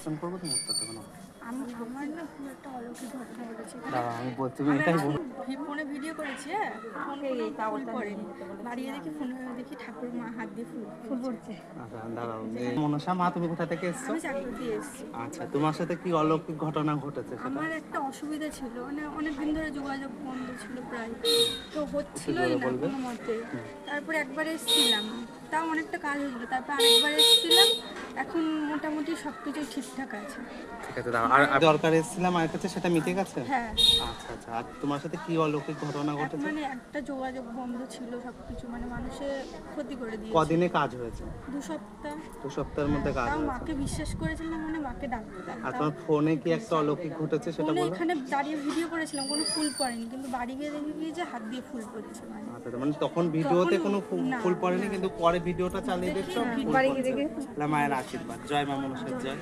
Question করবো, তুমি উত্তর দেবে না। আমার না খুব একটা অলৌকিক ঘটনা ঘটেছে। দাঁড়াও, আমি বলছি, তুমি এটাই বলো। ফোনে ভিডিও করেছি, হ্যাঁ, ফোন ফুল পড়েনি, বাড়িয়ে দেখি ফোনে দেখি ঠাকুর মা হাত দিয়ে ফুল পড়ছে। আচ্ছা দাঁড়াও, মনসা মা, তুমি কোথা থেকে এসছো? আমি চাকরি দিয়ে এসেছি। আচ্ছা, তোমার সাথে কি অলৌকিক ঘটনা ঘটেছে সেটা? আমার একটা অসুবিধা ছিল, মানে অনেকদিন ধরে যোগাযোগ বন্ধ ছিল প্রায়, তো হচ্ছিলই না কোনো মতে। তারপরে একবার এসেছিলাম, তাও অনেকটা কাজ হয়েছিল, তারপর আরেকবার এসেছিলাম, এখন মোটামুটি সব কিছু ঠিকঠাক আছে। ঠিক আছে, দাঁড়াও। আর দরকার এসেছিলাম আমার কাছে, সেটা মিটে গেছে? হ্যাঁ, আচ্ছা আচ্ছা, আর তোমার সাথে কি অলৌকিক ঘটনা ঘটেছে? মানে একটা যোগাযোগ বন্ধ ছিল, সব কিছু মানে মানুষের ক্ষতি করে দিয়েছে। কদিনে কাজ হয়েছে? 2 সপ্তাহ। 2 সপ্তাহের মধ্যে কাজ তাও হয়েছে। মাকে বিশ্বাস করেছিলাম, মানে মাকে ডাকতাম। আর তোমার ফোনে কি একটা অলৌকিক ঘটেছে সেটা ফোনে বলো? এখানে দাঁড়িয়ে ভিডিও করেছিলাম, কোনো ফুল পড়েনি, কিন্তু বাড়ি গিয়ে দেখি কি যে হাত দিয়ে ফুল পড়ছে। মানে আচ্ছা, মানে তখন ভিডিওতে কোনো না, ফুল পড়েনি, কিন্তু পরে ভিডিওটা চালিয়ে দেখছো দেখি ফুল বাড়ি পড়ছে। গিয়ে তাহলে মায়ের আশীর্বাদ। জয় মা মনসার জয়।